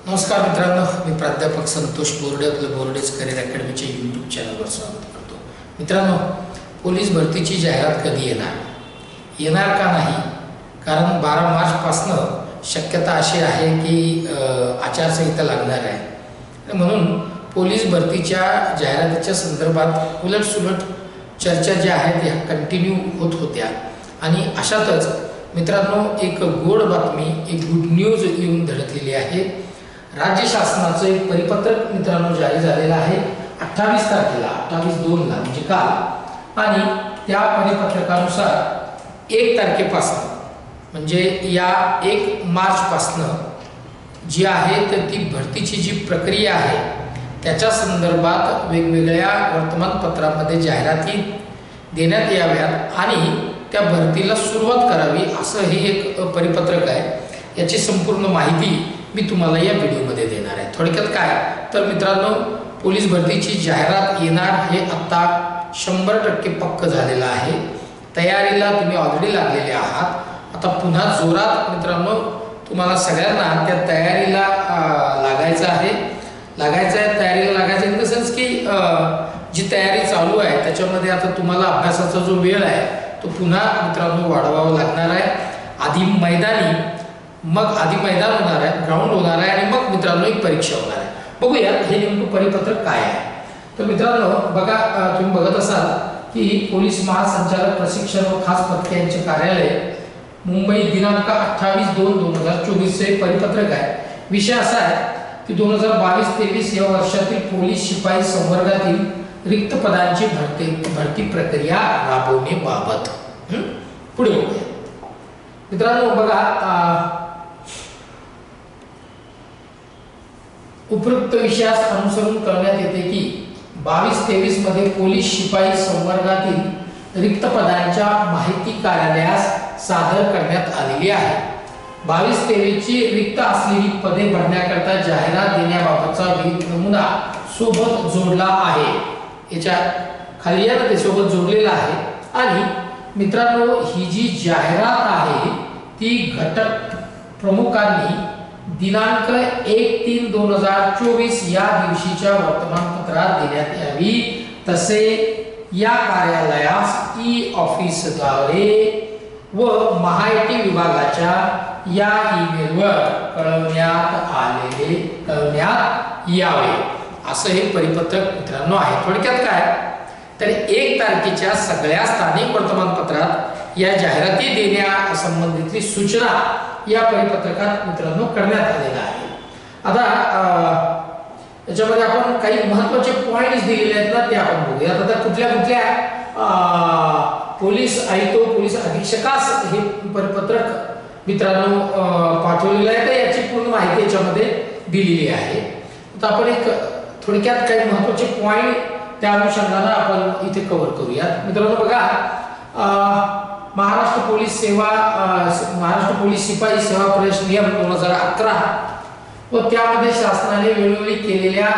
नमस्कार मित्रांनो, मी प्राध्यापक संतोष बोर्डे आपलं बोर्डेज करिअर अकॅडमीच्या यूट्यूब चॅनलवर स्वागत करतो. मित्रांनो, पोलीस भरतीची जाहिरात कधी येणार का नाही? कारण 12 मार्चपासनं शक्यता अशी आहे की आचारसंहिता लागणार आहे. म्हणून पोलीस भरतीच्या जाहिरातीच्या संदर्भात उलटसुलट चर्चा ज्या आहेत ह्या कंटिन्यू होत होत्या. आणि अशातच मित्रांनो, एक गोड बातमी, एक गुड न्यूज येऊन धडकलेली आहे. राज्य शासनाचं एक परिपत्रक मित्रांनो जारी झालेलं आहे 28 तारखेला, 28/2ला म्हणजे काल. आणि त्या परिपत्रकानुसार 1 तारखेपासून म्हणजे या 1 मार्चपासून जी आहे तर ती भरतीची जी प्रक्रिया आहे त्याच्या संदर्भात वेगवेगळ्या वर्तमानपत्रांमध्ये जाहिराती देण्यात याव्यात आणि त्या भरतीला सुरुवात करावी, असं हे एक परिपत्रक आहे. याची संपूर्ण माहिती मी तुम्हाला या व्हिडिओमध्ये देणार आहे. थोडक्यात काय तर मित्रांनो, पोलीस भरतीची जाहिरात येणार हे आता 100% पक्क झालेलं आहे. तयारीला तुम्ही ऑलरेडी लागलेले आहात. आता पुन्हा जोरात मित्रांनो तुम्हाला सगळ्यांना त्या तयारीला लागायचं आहे. तयारीला लागायचं इन द सेन्स की जी तयारी चालू आहे त्याच्यामध्ये आता तुम्हाला अभ्यासाचा जो वेळ आहे तो पुन्हा मित्रांनो वाढवावा लागणार आहे. आधी मैदान होणार आहे, ग्राउंड होणार आहे आणि मग मित्रांनो एक परीक्षा होणार आहे. बघूया हे नेमकं परिपत्रक काय आहे. तर मित्रांनो बघा, तुम्ही बघत असाल की पोलीस महासंचालक प्रशिक्षण व खास पथके यांचे कार्यालय मुंबई दिनांक 28/2/2024 हे परिपत्रक आहे. विषय असा आहे की 2022-23 या वर्षातील पोलीस शिपाई संवर्गातील रिक्त पदांची भरती प्रक्रिया राबवण्याबाबत. पुढे बघूया मित्रांनो. बघा, उपरोक्त विषयास अनुसरून करण्यात येते की 22-23 मध्ये पोलीस शिपाई संवर्गातील रिक्त पदांच्या माहिती कार्यालयास सादर करण्यात आलेली आहे. 22-23 ची रिक्त असलेली पदे भरण्याकरता जाहिरात देण्याबाबतचा नमुना सोबत जोडला आहे. याच्या खाली या ते सोबत जोडलेला आहे. आणि मित्रांनो, ही जी जाहिरात आहे ती घटक प्रमुखांनी दिनांक 1/3/2024 या दिवशीच्या वर्तमानपत्रात देण्यात यावी. तसे या कार्यालयास ई-ऑफिसद्वारे व महाआयटी विभागाच्या या ईमेलवर कळवण्यात यावे, असं हे परिपत्रक मित्रांनो आहे. थोडक्यात काय तर 1 तारखेच्या सगळ्या स्थानिक वर्तमानपत्रात या जाहिराती देण्यासंबंधीची सूचना या परिपत्रकात मित्रांनो करण्यात आलेला आहे. आता याच्यामध्ये आपण काही महत्त्वाचे पॉइंट्स दिलेले आहेत ना ते आपण बघूया. आता कुठल्या पोलीस आयुक्त, पोलीस अधीक्षकास हे परिपत्रक मित्रांनो पाठवलेलं आहे. तर याची पूर्ण माहिती याच्यामध्ये दिलेली आहे. आता आपण एक थोडक्यात काही महत्त्वाचे पॉइंट त्या अनुषंगाने आपण इथे कव्हर करूयात. मित्रांनो बघा, महाराष्ट्र पोलीस शिपाई सेवा प्रवेश नियम 2011 व त्यामध्ये शासनाने वेळोवेळी केलेल्या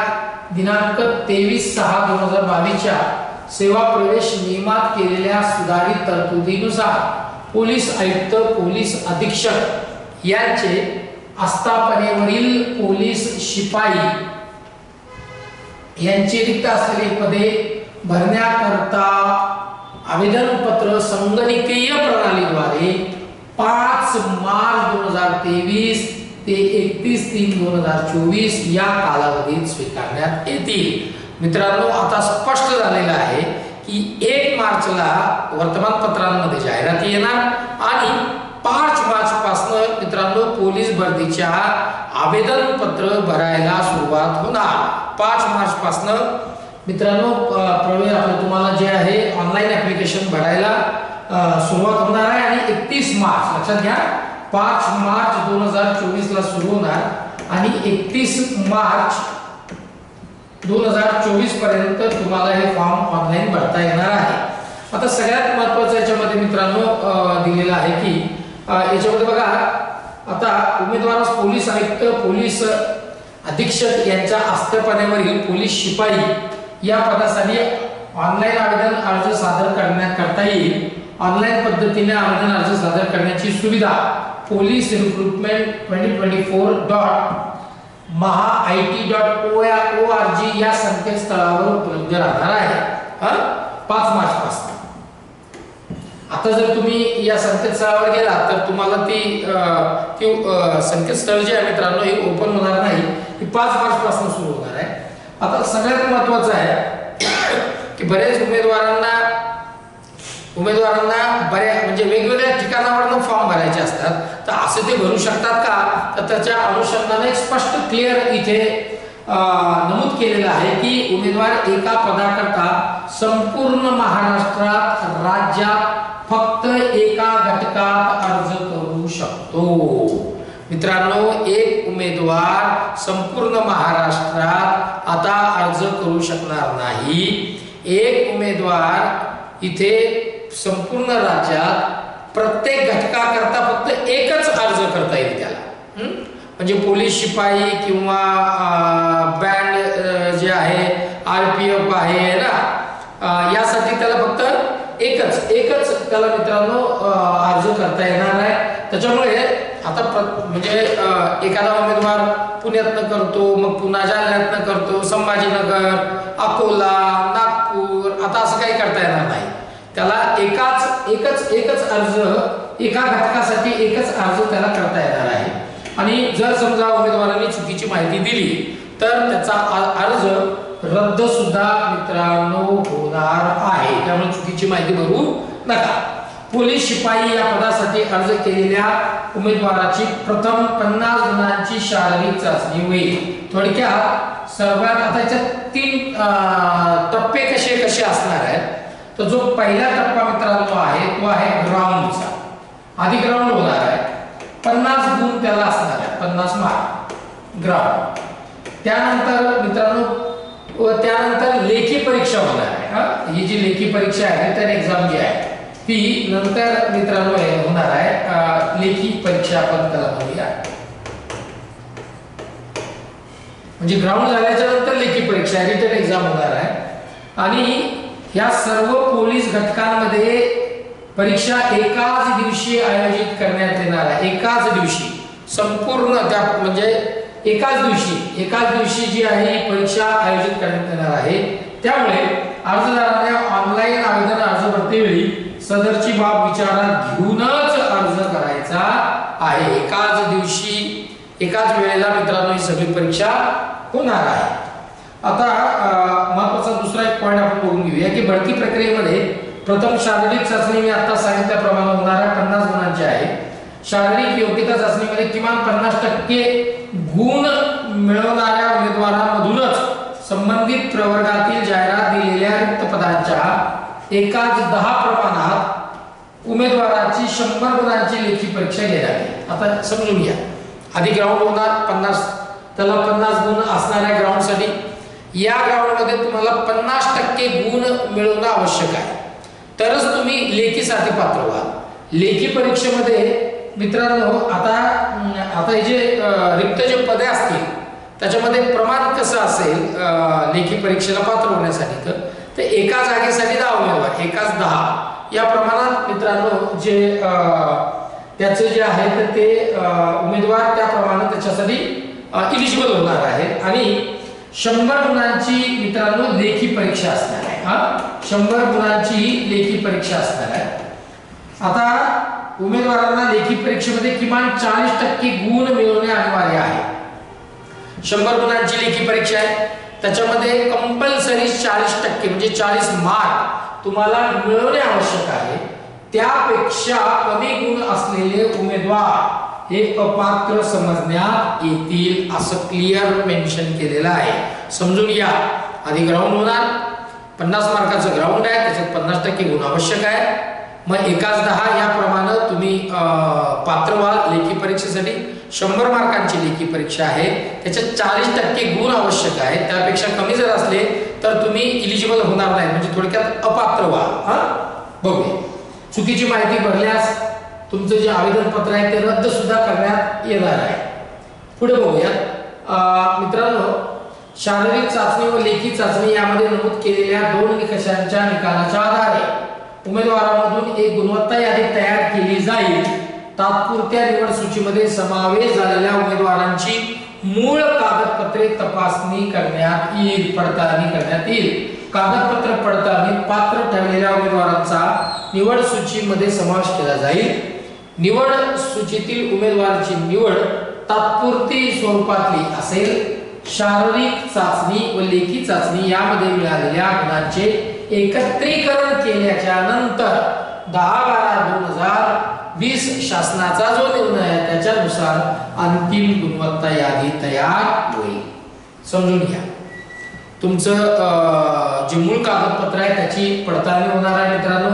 दिनांक 23/6/2022 सेवा प्रवेश नियमात केलेल्या सुधारित तरतुदीनुसार पोलीस आयुक्त, पोलीस अधीक्षक यांचे आस्थापनेवरील पोलीस शिपाई यांची रिक्त असलेली पदे भरण्याकरता आवेदनपत्र संगणकीय प्रणालीद्वारे 5 मार्च 2023 ते 31/3/2024 या कालावधीत स्वीकारण्यात येतील. मित्रांनो, आता स्पष्ट झालेलं आहे की 1 मार्चला वर्तमानपत्रांमध्ये जाहिराती येणार आणि 5 मार्चपासून मित्रांनो पोलीस भरतीच्या आवेदनपत्र भरायला सुरुवात होणार. 5 मार्चपासून मित्रांनो तुम्हाला जे आहे ऑनलाईन ऍप्लिकेशन भरायला सुरुवात होणार आहे आणि 31 मार्च लक्षात घ्या, 5 मार्च 2024 ला सुरू होणार आणि 31 मार्च 2024 पर्यंत तुम्हाला हे फॉर्म ऑनलाईन भरता येणार आहे. आता सगळ्यात महत्त्वाचं याच्यामध्ये मित्रांनो दिलेलं आहे की याच्यामध्ये बघा, आता उमेदवारास पोलीस आयुक्त, पोलीस अधीक्षक यांच्या आस्थापनेवरील पोलीस शिपाई या पदासाठी ऑनलाईन आवेदन अर्ज सादर करता येईल. ऑनलाईन पद्धतीने आवेदन अर्ज सादर करण्याची सुविधा पोलीस रिक्रुटमेंट 2024 maha.it.org या संकेतस्थळावर उपलब्ध राहणार आहे 5 मार्च पासून. आता जर तुम्ही या संकेतस्थळावर गेलात तर तुम्हाला ती संकेतस्थळ जे आहे मित्रांनो हे ओपन होणार नाही, ही 5 मार्च पासून सुरू होणार आहे. आता सगळ्यात महत्त्वाचं आहे की बरेच उमेदवारांना बऱ्या म्हणजे वेगवेगळ्या ठिकाणावरून फॉर्म भरायचे असतात, तर असे ते भरू शकतात का, तर त्याच्या अनुषंगाने स्पष्ट क्लिअर इथे नमूद केलेलं आहे की उमेदवार एका पदाकरता संपूर्ण महाराष्ट्रात राज्यात फक्त एका घटकात अर्ज करू शकतो. मित्रांनो, एक उमेदवार संपूर्ण महाराष्ट्रात आता अर्ज करू शकणार नाही. एक उमेदवार इथे संपूर्ण राज्यात प्रत्येक घटकाकरता फक्त एकच अर्ज करता येईल त्याला. म्हणजे पोलीस शिपाई किंवा बँड जे आहे, RPF आहे ना, यासाठी त्याला फक्त एकच त्याला मित्रांनो अर्ज करता येणार आहे. त्याच्यामुळे आता म्हणजे एखादा उमेदवार पुण्यातनं करतो, मग पुन्हा जालन्यातनं करतो, संभाजीनगर, अकोला, नागपूर, आता असं काही करता येणार नाही. त्याला एकच अर्ज, एका घटकासाठी एकच अर्ज त्याला करता येणार आहे. आणि जर समजा उमेदवारांनी चुकीची माहिती दिली तर त्याचा अर्ज रद्द सुद्धा मित्रांनो होणार आहे. त्यामुळे चुकीची माहिती भरू नका. पोलीस शिपाई या पदासाठी अर्ज केलेल्या उमेदवाराची प्रथम 50 गुणांची शारीरिक चाचणी होईल. थोडक्यात सर्वात आता याच्यात 3 टप्पे कसे असणार आहेत. तर जो पहिला टप्पा मित्रांनो आहे तो आहे ग्राउंडचा. आधी ग्राउंड होणार आहे, 50 गुण त्याला असणार आहे, 50 मार्क ग्राउंड. त्यानंतर मित्रांनो लेखी परीक्षा होणार आहे. ही जी लेखी परीक्षा आहे, रिटन एक्झाम जी आहे ती नंतर मित्रांनो होणार आहे. लेखी परीक्षा आपण त्याला म्हणूया. म्हणजे ग्राउंड झाल्याच्या नंतर लेखी परीक्षा, रिटन एक्झाम होणार आहे. आणि या सर्व पोलीस घटकांमध्ये परीक्षा एकाच दिवशी आयोजित करण्यात येणार आहे. एकाच दिवशी संपूर्ण त्या म्हणजे एकाच दिवशी जी आहे ही परीक्षा आयोजित करण्यात येणार आहे. त्यामुळे अर्जदाराने ऑनलाईन आवेदन अर्ज भरतेवेळी सदरची बाब विचारात घेऊनच अर्ज करायचा आहे. एकाच दिवशी एकाच वेळेला मित्रांनो ही सगळी परीक्षा होणार आहे. आता महत्त्वाचा दुसरा एक पॉइंट आपण बघून घेऊया की भरती प्रक्रियेमध्ये प्रथम शारीरिक चाचणी मी आता सांगितल्याप्रमाणे होणाऱ्या 50 गुणांची आहे. शारीरिक योग्यता चाचणीमध्ये किमान 50% गुण मिळवणाऱ्या उमेदवारांमधूनच संबंधित प्रवर्गातील जाहिरात दिलेल्या रिक्त पदांच्या एकाच 10 प्रमाणात उमेदवाराची 100 गुणांची लेखी परीक्षा घेण्यात येईल. आता समजून घ्या. आधी ग्राउंड होणार 50, त्याला 50 गुण असणाऱ्या ग्राउंडसाठी. या ग्राउंडमध्ये तुम्हाला 50% गुण मिळवणं आवश्यक आहे, तरच तुम्ही लेखीसाठी पात्र व्हाल. लेखी परीक्षेमध्ये मित्रांनो आता हे जे रिक्त जे पदे असतील त्याच्यामध्ये प्रमाण कसं असेल लेखी परीक्षेला पात्र होण्यासाठी, तर एका जागेसाठी 10 उमेदवार, एकाच 10 या प्रमाणात मित्रांनो जे त्याचे जे आहे तर ते उमेदवार त्याप्रमाणे त्याच्यासाठी इलिजिबल होणार आहे. आणि 100 गुणांची मित्रांनो लेखी परीक्षा असणार आहे. 100 गुणांची लेखी परीक्षा असणार आहे. आता उमेदवारांना लेखी परीक्षेमध्ये किमान 40% गुण मिळवणे अनिवार्य आहे. 100 गुणांची लेखी परीक्षा आहे, त्याच्यामध्ये कंपल्सरी 40% म्हणजे 40 मार्क तुम्हाला मिळवणे आवश्यक आहे. त्यापेक्षा कमी गुण असलेले उमेदवार हे अपात्र समजण्यात येतील असं क्लिअर मेन्शन केलेलं आहे. समजून घ्या. आधी ग्राउंड होणार, 50 मार्काचं ग्राउंड आहे, त्याच्यात 50% गुण आवश्यक आहे. मग एकाच 10 याप्रमाणे तुम्ही पात्र व्हाल लेखी परीक्षेसाठी. 100 मार्कांची लेखी परीक्षा आहे, त्याच्यात 40% गुण आवश्यक आहे. त्यापेक्षा कमी जर असले तर तुम्ही इलिजिबल होणार नाही, म्हणजे थोडक्यात अपात्र व्हाल. बघूया. चुकीची माहिती भरल्यास तुमचं जे आवेदन पत्र आहे ते रद्द सुद्धा करण्यात येणार आहे. पुढे बघूया मित्रांनो. शारीरिक चाचणी व लेखी चाचणी यामध्ये नमूद केलेल्या 2 निकषांच्या निकालाच्या आधारे उमेदवारांमधून एक गुणवत्ता यादी तयार केली जाईल. तात्पुरत्या निवड सूचीमध्ये समावेश झालेल्या उमेदवारांची मूळ कागद कागदपत्रे तपासणी करण्यात येईल, पडताळणी करण्यात येईल. कागदपत्र पडताळणीत पात्र ठरलेल्या उमेदवारांचा निवड सूचीमध्ये समावेश केला जाईल. निवड सूचीतील उमेदवाराची निवड तात्पुरती स्वरूपातली असेल. शारीरिक चाचणी व लेखी चाचणी यामध्ये मिळालेल्या गुणांचे एकत्रीकरण केल्याच्या नंतर 10/12/2020 शासनाचा जो निर्णय आहे त्याच्यानुसार अंतिम गुणवत्ता यादी तयार होईल. समजून घ्या. तुमचं जे मूळ कागदपत्र आहे त्याची पडताळणी होणार आहे मित्रांनो,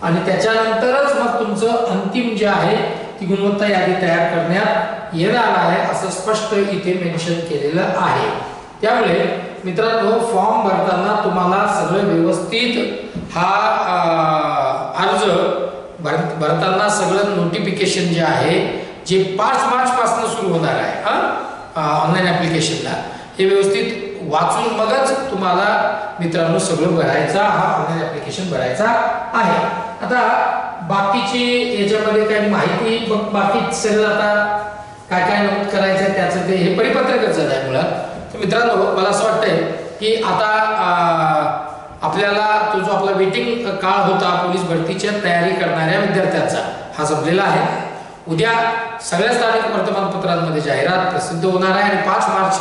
आणि त्याच्यानंतरच मग तुमचं अंतिम जे आहे ती गुणवत्ता यादी तयार करण्यात येणार आहे असं स्पष्ट इथे मेन्शन केलेलं आहे. त्यामुळे मित्रांनो फॉर्म भरताना तुम्हाला सगळं व्यवस्थित हा अर्ज भरताना सगळं नोटिफिकेशन जे आहे जे 5 मार्च पासून सुरू होणार आहे ऑनलाईन ऍप्लिकेशनला, हे व्यवस्थित वाचून मगच तुम्हाला मित्रांनो सगळं भरायचा, हा ऑनलाईन ऍप्लिकेशन भरायचा आहे. आता बाकीची याच्यामध्ये काही माहिती बाकी सगळं आता काय काय नमूद करायचं त्याचं ते हे परिपत्रकच आहे मुळात. तर मित्रांनो मला असं वाटतंय की आता आपल्याला तो जो आपला वेटिंग काळ होता पोलीस भरतीच्या तयारी करणाऱ्या विद्यार्थ्यांचा हा संपलेला आहे. उद्या सगळ्या स्थानिक वर्तमानपत्रांमध्ये जाहिरात प्रसिद्ध होणार आहे आणि 5 मार्च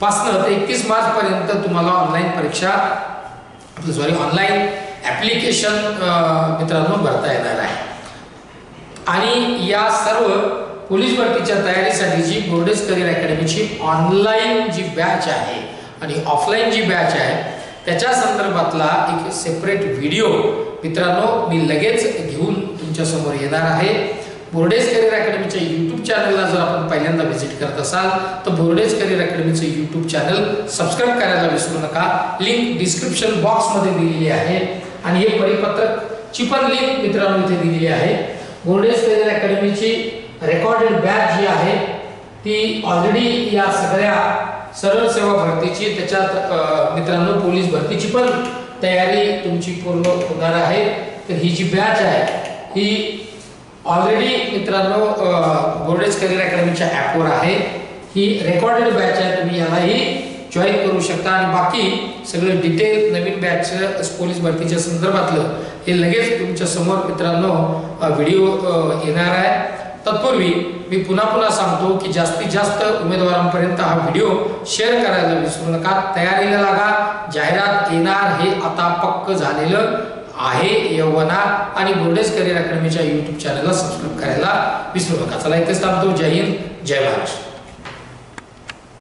पासून ते 31 मार्च पर्यंत तुम्हाला ऑनलाईन परीक्षा ऑनलाईन ऍप्लिकेशन मित्रांनो भरता येणार आहे. आणि या सर्व पोलीस भरतीच्या तयारीसाठीची बोर्डेज करिअर अकॅडमीची ऑनलाईन जी बॅच आहे आणि ऑफलाईन जी बॅच आहे त्याच्या संदर्भातला एक सेपरेट व्हिडिओ मित्रांनो मी लगेच घेऊन तुमच्या समोर येणार आहे. बोर्डेज करिअर अकॅडमीच्या यूट्यूब चॅनलला जर आपण पहिल्यांदा व्हिजिट करत असाल तर बोर्डेज करिअर अकॅडमीचं यूट्यूब चॅनल सबस्क्राईब करायला विसरू नका. लिंक डिस्क्रिप्शन बॉक्समध्ये दिलेली आहे आणि हे परिपत्रकची पण लिंक मित्रांनो इथे दिलेली आहे. बोर्डेज करिअर अकॅडमीची रेकॉर्डेड बॅच जी आहे ती ऑलरेडी या सगळ्या सरळ सेवा भरतीची त्याच्यात मित्रांनो पोलीस भरतीची पण तयारी तुमची पूर्ण होणार आहे. तर ही जी बॅच आहे ही ऑलरेडी मित्रांनो बोर्डेज करिअर अकॅडमीच्या ॲपवर आहे. ही रेकॉर्डेड बॅच आहे, तुम्ही यालाही जॉईन करू शकता आणि बाकी सगळं डिटेल नवीन बॅच पोलीस भरतीच्या संदर्भातलं हे लगेच तुमच्या समोर मित्रांनो व्हिडिओ येणार आहे. तत्पूर्वी मी पुन्हा सांगतो की जास्तीत जास्त उमेदवारांपर्यंत हा व्हिडिओ शेअर करायला विसरू नका. तयारीला लागा, जाहिरात येणार हे आता पक्क झालेलं आहे यवना. आणि बोर्डेज करिअर अकॅडमीच्या यूट्यूब चॅनलला सबस्क्राईब करायला विसरू नका. चला इथेच थांबतो. जय हिंद, जय महाराष्ट्र.